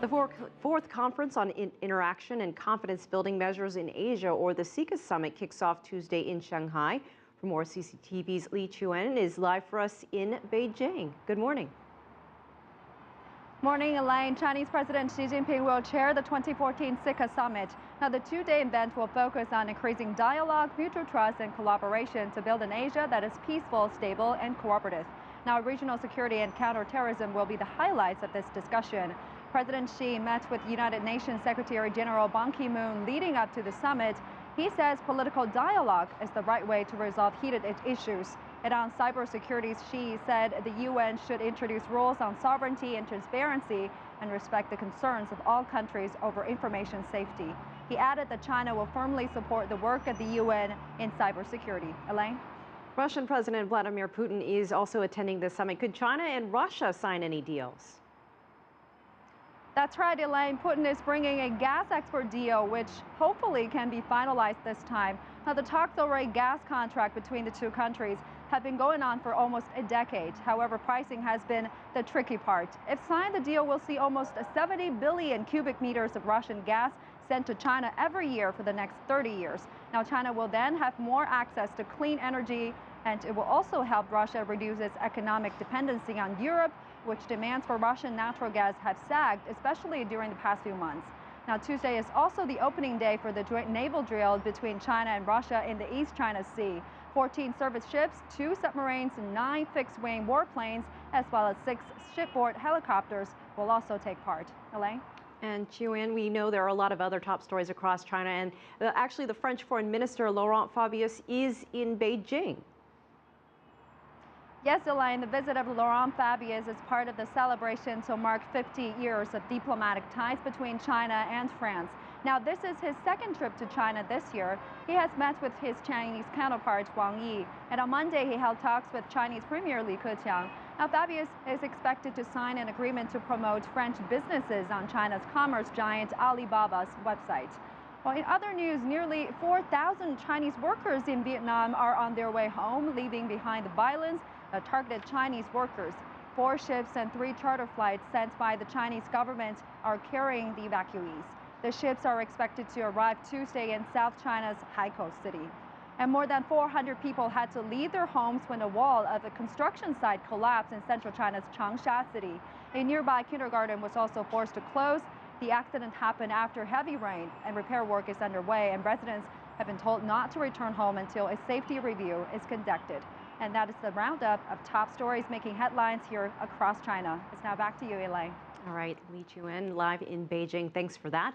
The fourth conference on interaction and confidence building measures in Asia, or the CICA summit, kicks off Tuesday in Shanghai. For more, CCTV's Li Chuan is live for us in Beijing. Good morning. Morning, Elaine. Chinese President Xi Jinping will chair the 2014 CICA summit. Now, the two-day event will focus on increasing dialogue, mutual trust, and collaboration to build an Asia that is peaceful, stable, and cooperative. Now, regional security and counterterrorism will be the highlights of this discussion. President Xi met with United Nations Secretary General Ban Ki-moon leading up to the summit. He says political dialogue is the right way to resolve heated issues. And on cybersecurity, Xi said the UN should introduce rules on sovereignty and transparency and respect the concerns of all countries over information safety. He added that China will firmly support the work of the UN in cybersecurity. Elaine? Russian President Vladimir Putin is also attending the summit. Could China and Russia sign any deals? That's right, Elaine. Putin is bringing a gas export deal, which hopefully can be finalized this time. Now, the talks over a gas contract between the two countries have been going on for almost a decade. However, pricing has been the tricky part. If signed, the deal will see almost 70 billion cubic meters of Russian gas sent to China every year for the next 30 years. Now, China will then have more access to clean energy, and it will also help Russia reduce its economic dependency on Europe, which demands for Russian natural gas have sagged, especially during the past few months. Now, Tuesday is also the opening day for the joint naval drill between China and Russia in the East China Sea. 14 surface ships, 2 submarines, 9 fixed-wing warplanes, as well as 6 shipboard helicopters will also take part. Elaine? And Chuan, we know there are a lot of other top stories across China, and actually the French Foreign Minister Laurent Fabius is in Beijing. Yes, Elaine, the visit of Laurent Fabius is part of the celebration to mark 50 years of diplomatic ties between China and France. Now, this is his second trip to China this year. He has met with his Chinese counterpart, Wang Yi, and on Monday he held talks with Chinese Premier Li Keqiang. Now, Fabius is expected to sign an agreement to promote French businesses on China's commerce giant Alibaba's website. Well, in other news, nearly 4,000 Chinese workers in Vietnam are on their way home, leaving behind the violence that targeted Chinese workers. 4 ships and 3 charter flights sent by the Chinese government are carrying the evacuees. The ships are expected to arrive Tuesday in South China's Haikou City. And more than 400 people had to leave their homes when a wall of a construction site collapsed in central China's Changsha City. A nearby kindergarten was also forced to close. The accident happened after heavy rain, and repair work is underway, and residents have been told not to return home until a safety review is conducted. And that is the roundup of top stories making headlines here across China. It's now back to you, Elaine. All right, Li Chuan live in Beijing. Thanks for that.